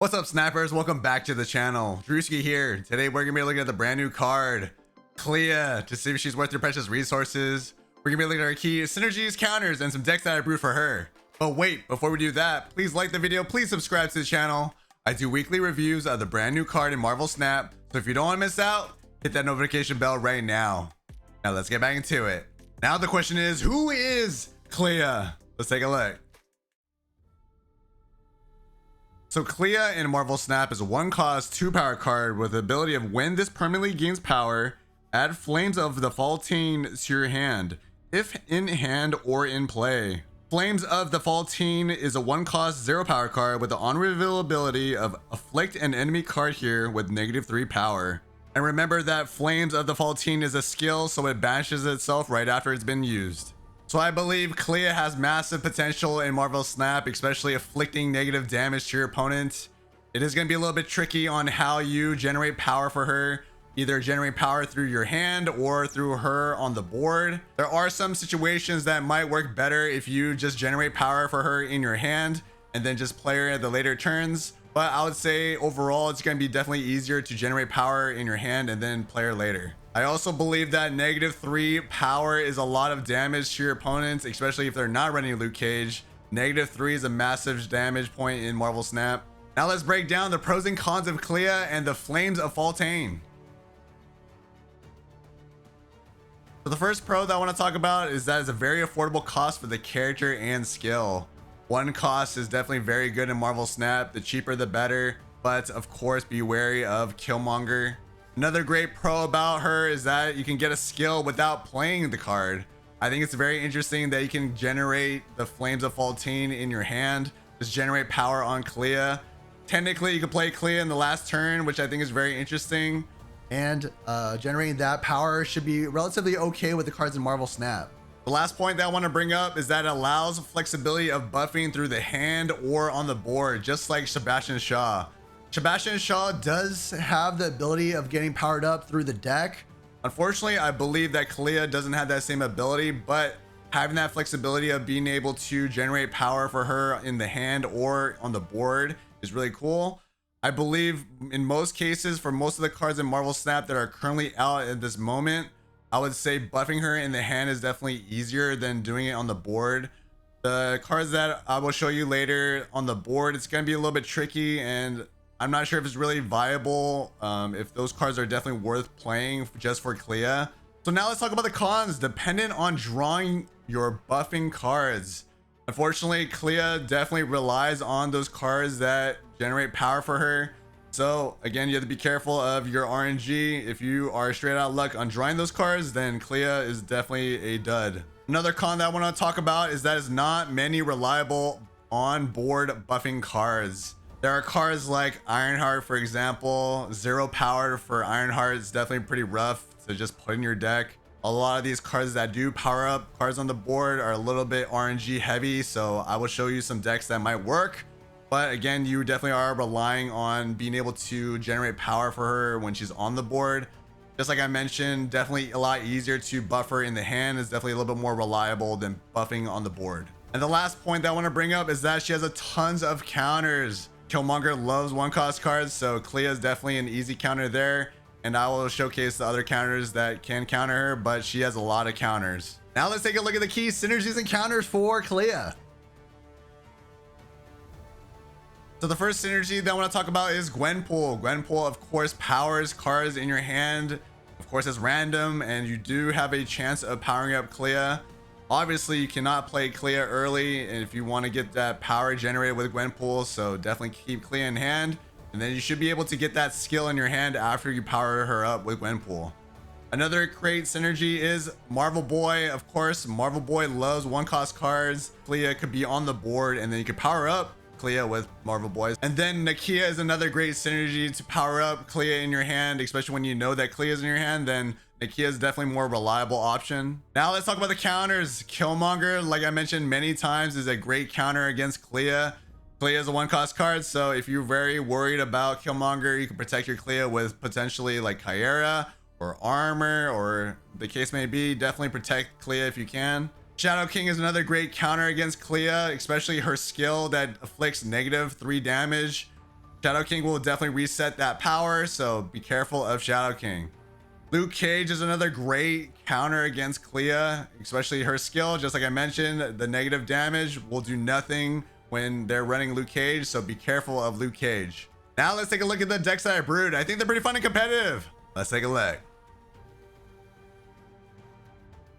What's up, snappers? Welcome back to the channel. DDDREWSKY here. Today we're gonna be looking at the brand new card, Clea, to see if she's worth your precious resources. We're gonna be looking at our key Synergies Counters and some decks that I brewed for her. But wait, before we do that, please like the video, please subscribe to the channel. I do weekly reviews of the brand new card in Marvel Snap, so if you don't want to miss out, hit that notification bell right now. Now let's get back into it. Now the question is, who is Clea? Let's take a look. So Clea in Marvel Snap is a 1-cost 2-power card with the ability of when this permanently gains power, add Flames of the Faultine to your hand, if in hand or in play. Flames of the Faultine is a 1-cost 0-power card with the on-reveal ability of afflict an enemy card here with -3 power. And remember that Flames of the Faultine is a skill, so it banishes itself right after it's been used. So I believe Clea has massive potential in Marvel Snap, especially afflicting negative damage to your opponent. It is going to be a little bit tricky on how you generate power for her. Either generate power through your hand or through her on the board. There are some situations that might work better if you just generate power for her in your hand and then just play her at the later turns. But I would say overall, it's going to be definitely easier to generate power in your hand and then play her later. I also believe that -3 power is a lot of damage to your opponents, especially if they're not running Luke Cage. -3 is a massive damage point in Marvel Snap. Now let's break down the pros and cons of Clea and the Flames of Faultine. So the first pro that I want to talk about is that it's a very affordable cost for the character and skill. 1 cost is definitely very good in Marvel Snap. The cheaper the better, but of course be wary of Killmonger. Another great pro about her is that you can get a skill without playing the card. I think it's very interesting that you can generate the Flames of Faultine in your hand, just generate power on Clea. Technically, you can play Clea in the last turn, which I think is very interesting. And generating that power should be relatively okay with the cards in Marvel Snap. The last point that I want to bring up is that it allows flexibility of buffing through the hand or on the board, just like Sebastian Shaw. Sebastian Shaw does have the ability of getting powered up through the deck. Unfortunately, I believe that Clea doesn't have that same ability, but having that flexibility of being able to generate power for her in the hand or on the board is really cool. I believe in most cases, for most of the cards in Marvel Snap that are currently out at this moment, I would say buffing her in the hand is definitely easier than doing it on the board. The cards that I will show you later on the board, it's going to be a little bit tricky, and I'm not sure if it's really viable, if those cards are definitely worth playing just for Clea. So now let's talk about the cons. Dependent on drawing your buffing cards. Unfortunately, Clea definitely relies on those cards that generate power for her. So again, you have to be careful of your RNG. If you are straight out luck on drawing those cards, then Clea is definitely a dud. Another con that I want to talk about is that it's not many reliable on-board buffing cards. There are cards like Ironheart, for example. 0 power for Ironheart is definitely pretty rough to just put in your deck. A lot of these cards that do power up cards on the board are a little bit RNG heavy, so I will show you some decks that might work. But again, you definitely are relying on being able to generate power for her when she's on the board. Just like I mentioned, definitely a lot easier to buff her in the hand. Is definitely a little bit more reliable than buffing on the board. And the last point that I want to bring up is that she has a tons of counters. Killmonger loves 1-cost cards, so Clea is definitely an easy counter there. And I will showcase the other counters that can counter her, but she has a lot of counters. Now let's take a look at the key synergies and counters for Clea. So the first synergy that I want to talk about is Gwenpool. Gwenpool, of course, powers cards in your hand. Of course, it's random, and you do have a chance of powering up Clea. Obviously, you cannot play Clea early, and if you want to get that power generated with Gwenpool, so definitely keep Clea in hand, and then you should be able to get that skill in your hand after you power her up with Gwenpool. Another great synergy is Marvel Boy. Of course, Marvel Boy loves 1-cost cards. Clea could be on the board, and then you could power up Clea with Marvel Boys. And then Nakia is another great synergy to power up Clea in your hand, especially when you know that Clea is in your hand. Then Nakia is definitely a more reliable option. Now let's talk about the counters. Killmonger, like I mentioned many times, is a great counter against Clea. Clea is a 1-cost card, so if you're very worried about Killmonger, you can protect your Clea with potentially like Kyera or armor, or the case may be. Definitely protect Clea if you can. Shadow King is another great counter against Clea, especially her skill that afflicts -3 damage. Shadow King will definitely reset that power, so be careful of Shadow King. Luke Cage is another great counter against Clea, especially her skill. Just like I mentioned, the negative damage will do nothing when they're running Luke Cage, so be careful of Luke Cage. Now let's take a look at the decks that I brewed. I think they're pretty fun and competitive. Let's take a look.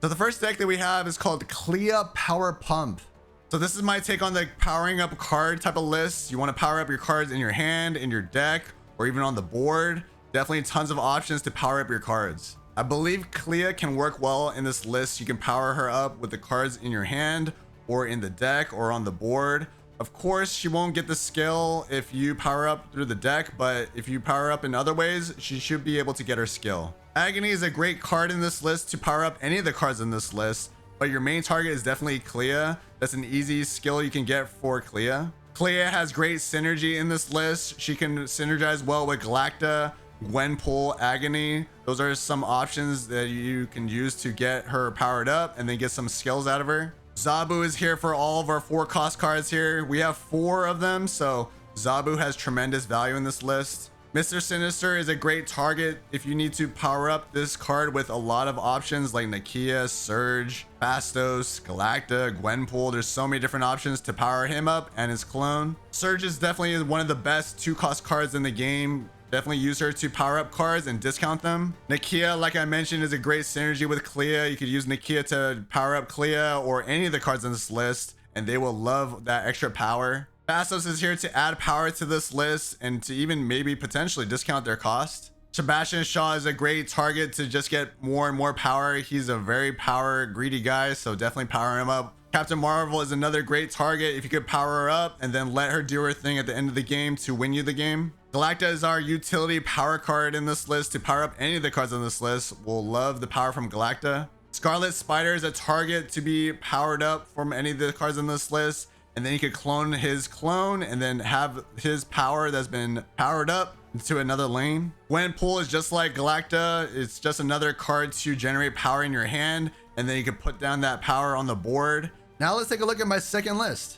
So the first deck that we have is called Clea Power Pump. So this is my take on the powering up card type of list. You want to power up your cards in your hand, in your deck, or even on the board. Definitely tons of options to power up your cards. I believe Clea can work well in this list. You can power her up with the cards in your hand or in the deck or on the board. Of course, she won't get the skill if you power up through the deck, but if you power up in other ways, she should be able to get her skill. Agony is a great card in this list to power up any of the cards in this list, but your main target is definitely Clea. That's an easy skill you can get for Clea. Clea has great synergy in this list. She can synergize well with Galacta, Gwenpool, Agony. Those are some options that you can use to get her powered up and then get some skills out of her. Zabu is here for all of our 4 cost cards here. We have 4 of them, so Zabu has tremendous value in this list. Mr. Sinister is a great target if you need to power up this card with a lot of options like Nakia, Surge, Fastos, Galacta, Gwenpool. There's so many different options to power him up and his clone. Surge is definitely one of the best 2-cost cards in the game. Definitely use her to power up cards and discount them. Nakia, like I mentioned, is a great synergy with Clea. You could use Nakia to power up Clea or any of the cards on this list, and they will love that extra power. Fastos is here to add power to this list and to even maybe potentially discount their cost. Sebastian Shaw is a great target to just get more and more power. He's a very power greedy guy, so definitely power him up. Captain Marvel is another great target if you could power her up and then let her do her thing at the end of the game to win you the game. Galacta is our utility power card in this list to power up any of the cards on this list. We'll love the power from Galacta. Scarlet Spider is a target to be powered up from any of the cards on this list, and then you could clone his clone and then have his power that's been powered up into another lane. Gwenpool is just like Galacta. It's just another card to generate power in your hand, and then you can put down that power on the board. Now let's take a look at my second list.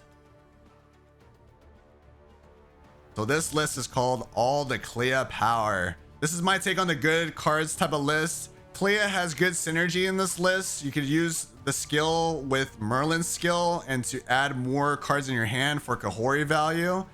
So this list is called All the Clea Power. This is my take on the good cards type of list. Clea has good synergy in this list. You could use the skill with Merlin's skill and to add more cards in your hand for Kahori value.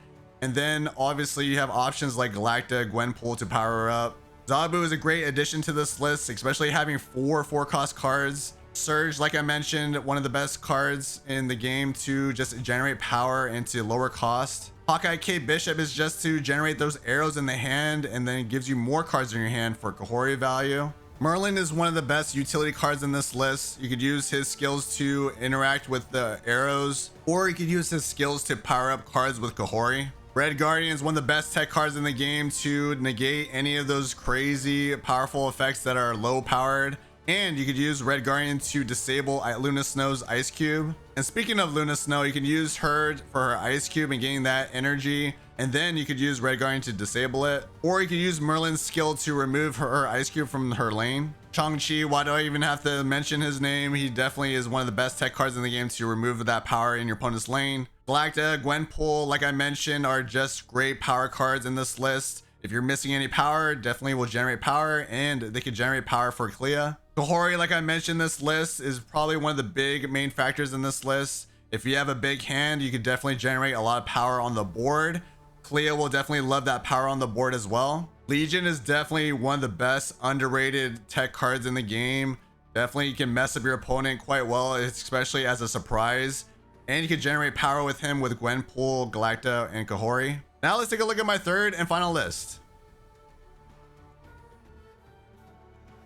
And then obviously you have options like Galacta, Gwenpool to power her up. Zabu is a great addition to this list, especially having 4 4-cost cards. Surge, like I mentioned, one of the best cards in the game to just generate power and to lower cost. Hawkeye K Bishop is just to generate those arrows in the hand, and then it gives you more cards in your hand for Kahori value. Merlin is one of the best utility cards in this list. You could use his skills to interact with the arrows, or you could use his skills to power up cards with Kahori. Red Guardian is one of the best tech cards in the game to negate any of those crazy powerful effects that are low powered. And you could use Red Guardian to disable Luna Snow's Ice Cube. And speaking of Luna Snow, you can use her for her Ice Cube and getting that energy. And then you could use Red Guardian to disable it. Or you could use Merlin's skill to remove her Ice Cube from her lane. Chang-Chi, why do I even have to mention his name? He definitely is one of the best tech cards in the game to remove that power in your opponent's lane. Galacta, Gwenpool, like I mentioned, are just great power cards in this list. If you're missing any power, definitely will generate power, and they could generate power for Clea. Kahori, like I mentioned, this list is probably one of the big main factors in this list. If you have a big hand, you could definitely generate a lot of power on the board. Clea will definitely love that power on the board as well. Legion is definitely one of the best underrated tech cards in the game. Definitely you can mess up your opponent quite well, especially as a surprise. And you can generate power with him with Gwenpool, Galacta, and Kahori. Now let's take a look at my third and final list.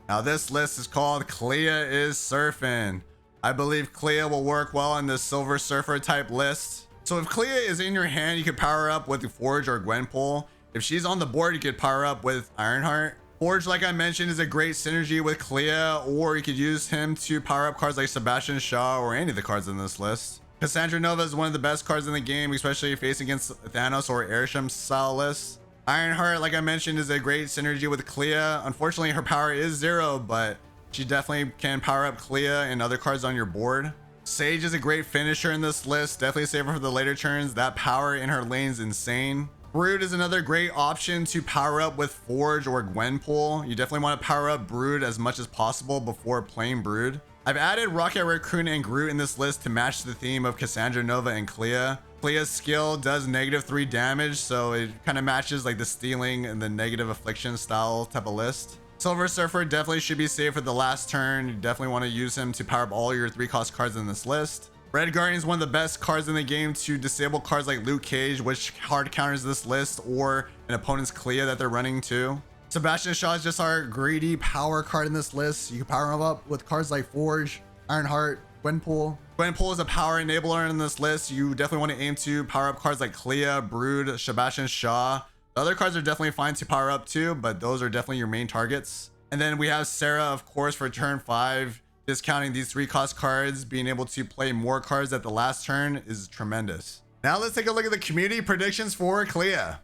Now this list is called Clea is Surfin. I believe Clea will work well in the Silver Surfer type list. So if Clea is in your hand, you can power up with Forge or Gwenpool. If she's on the board, you could power up with Ironheart. Forge, like I mentioned, is a great synergy with Clea, or you could use him to power up cards like Sebastian Shaw or any of the cards in this list. Cassandra Nova is one of the best cards in the game, especially facing against Thanos or Airsham style lists. Ironheart, like I mentioned, is a great synergy with Clea. Unfortunately, her power is 0, but she definitely can power up Clea and other cards on your board. Sage is a great finisher in this list. Definitely save her for the later turns. That power in her lane is insane. Brood is another great option to power up with Forge or Gwenpool. You definitely want to power up Brood as much as possible before playing Brood. I've added Rocket Raccoon and Groot in this list to match the theme of Cassandra, Nova, and Clea. Clea's skill does -3 damage, so it kind of matches like the stealing and the negative affliction style type of list. Silver Surfer definitely should be saved for the last turn. You definitely want to use him to power up all your 3-cost cards in this list. Red Guardian is one of the best cards in the game to disable cards like Luke Cage, which hard counters this list, or an opponent's Clea that they're running too. Sebastian Shaw is just our greedy power card in this list. You can power him up with cards like Forge, Ironheart, Gwenpool. Gwenpool is a power enabler in this list. You definitely want to aim to power up cards like Clea, Brood, Sebastian Shaw. The other cards are definitely fine to power up too, but those are definitely your main targets. And then we have Sarah, of course, for turn 5. Discounting these 3-cost cards, being able to play more cards at the last turn is tremendous. Now let's take a look at the community predictions for Clea.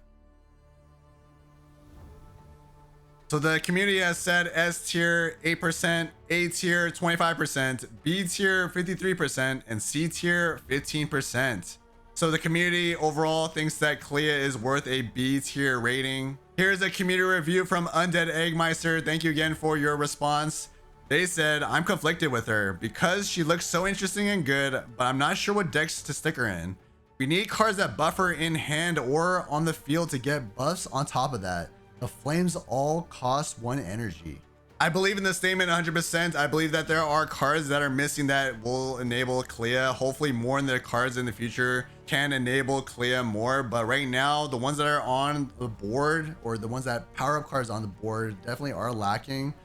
So the community has said S tier 8%, A tier 25%, B tier 53%, and C tier 15%. So the community overall thinks that Clea is worth a B tier rating. Here's a community review from Undead Eggmeister. Thank you again for your response. They said, I'm conflicted with her because she looks so interesting and good, but I'm not sure what decks to stick her in. We need cards that buff her in hand or on the field to get buffs on top of that. The flames all cost 1 energy. I believe in this statement 100%. I believe that there are cards that are missing that will enable Clea. Hopefully more in the cards in the future can enable Clea more, but right now the ones that are on the board, or the ones that power up cards on the board, definitely are lacking.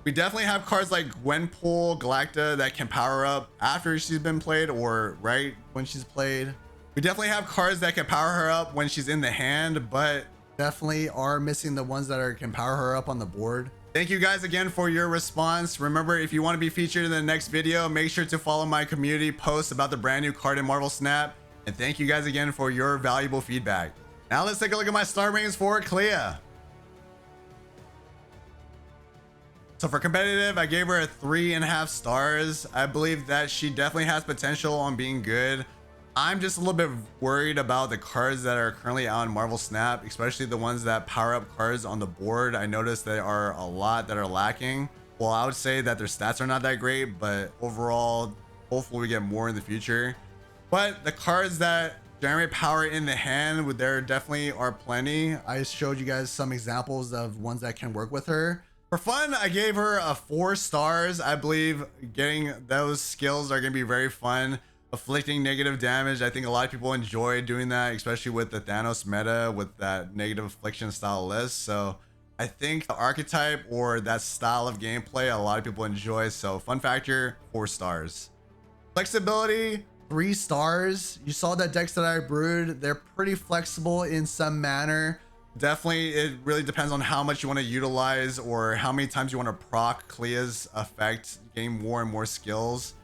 We definitely have cards like Gwenpool, Galacta that can power up after she's been played or right when she's played. We definitely have cards that can power her up when she's in the hand, but definitely are missing the ones that can power her up on the board. Thank you guys again for your response. Remember, if you want to be featured in the next video, make sure to follow my community posts about the brand new card in Marvel Snap. And thank you guys again for your valuable feedback. Now let's take a look at my star ratings for Clea. So for competitive, I gave her a 3.5 stars. I believe that she definitely has potential on being good. I'm just a little bit worried about the cards that are currently out in Marvel Snap, especially the ones that power up cards on the board. I noticed there are a lot that are lacking. Well, I would say that their stats are not that great, but overall, hopefully we get more in the future. But the cards that generate power in the hand, there definitely are plenty. I showed you guys some examples of ones that can work with her. For fun, I gave her a 4 stars. I believe getting those skills are going to be very fun. Afflicting negative damage, I think a lot of people enjoy doing that, especially with the Thanos meta with that negative affliction style list. So I think the archetype or that style of gameplay, a lot of people enjoy. So fun factor, 4 stars. Flexibility, 3 stars. You saw that decks that I brewed, they're pretty flexible in some manner. Definitely, it really depends on how much you want to utilize or how many times you want to proc Clea's effect, gain more and more skills.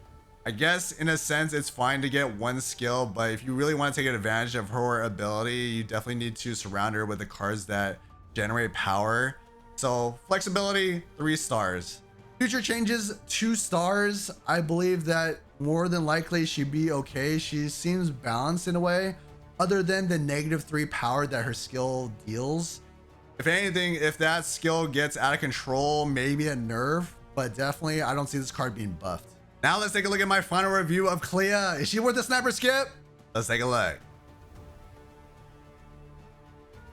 I guess in a sense, it's fine to get 1 skill, but if you really want to take advantage of her ability, you definitely need to surround her with the cards that generate power. So flexibility, 3 stars. Future changes, 2 stars. I believe that more than likely she'd be okay. She seems balanced in a way, other than the -3 power that her skill deals. If anything, if that skill gets out of control, maybe a nerf, but definitely I don't see this card being buffed. Now let's take a look at my final review of Clea. Is she worth a sniper skip? Let's take a look.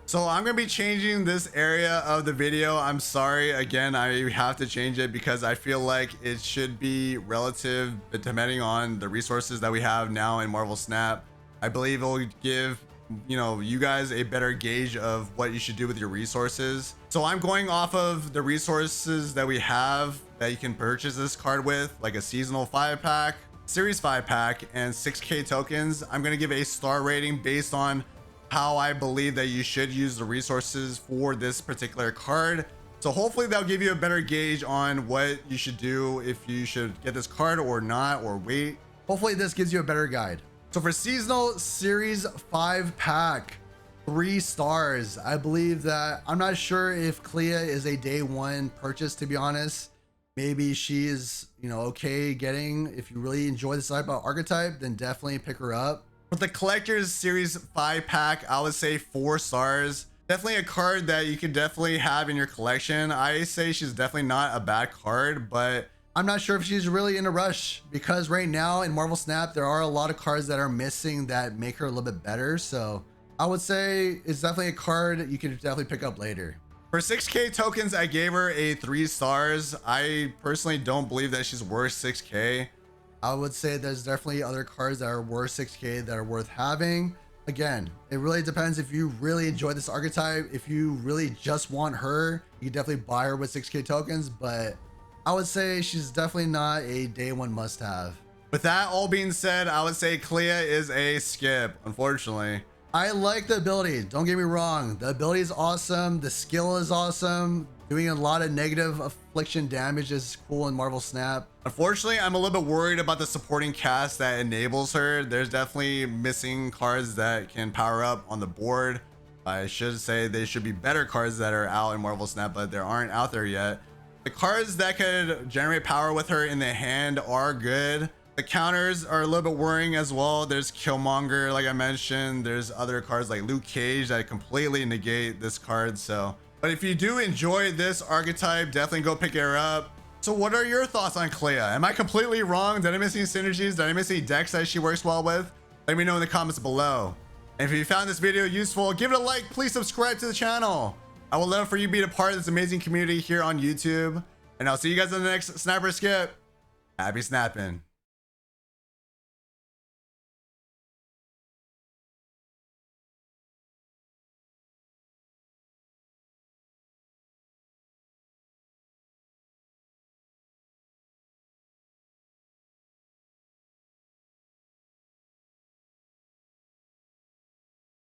So I'm going to be changing this area of the video. I'm sorry. Again, I have to change it because I feel like it should be relative depending on the resources that we have now in Marvel Snap. I believe it will give, you guys a better gauge of what you should do with your resources. So I'm going off of the resources that we have that you can purchase this card with, like a seasonal 5-pack, series 5-pack, and 6K tokens. I'm going to give a star rating based on how I believe that you should use the resources for this particular card. So hopefully that'll give you a better gauge on what you should do, if you should get this card or not, or wait. Hopefully this gives you a better guide. So for seasonal series 5-pack, 3 stars. I believe that, I'm not sure if Clea is a day 1 purchase, to be honest. Maybe she is, okay getting, if you really enjoy this type of archetype, then definitely pick her up. With the Collector's Series 5 pack, I would say 4 stars. Definitely a card that you could definitely have in your collection. I say she's definitely not a bad card, but I'm not sure if she's really in a rush, because right now in Marvel Snap, there are a lot of cards that are missing that make her a little bit better. So I would say it's definitely a card you can definitely pick up later. For 6K tokens, I gave her a 3 stars. I personally don't believe that she's worth 6K. I would say there's definitely other cards that are worth 6K that are worth having. Again, it really depends if you really enjoy this archetype. If you really just want her, you can definitely buy her with 6K tokens, but I would say she's definitely not a day one must have. With that all being said, I would say Clea is a skip, unfortunately. I like the ability, don't get me wrong. The ability is awesome, the skill is awesome. Doing a lot of negative affliction damage is cool in Marvel Snap. Unfortunately, I'm a little bit worried about the supporting cast that enables her. There's definitely missing cards that can power up on the board. I should say they should be better cards that are out in Marvel Snap, but there aren't out there yet. The cards that could generate power with her in the hand are good. The counters are a little bit worrying as well. There's Killmonger, like I mentioned. There's other cards like Luke Cage that completely negate this card. But if you do enjoy this archetype, definitely go pick her up. So what are your thoughts on Clea? Am I completely wrong? Did I miss any synergies? Did I miss any decks that she works well with? Let me know in the comments below. And if you found this video useful, give it a like. Please subscribe to the channel. I would love for you to be a part of this amazing community here on YouTube. And I'll see you guys in the next Sniper Skip. Happy snapping.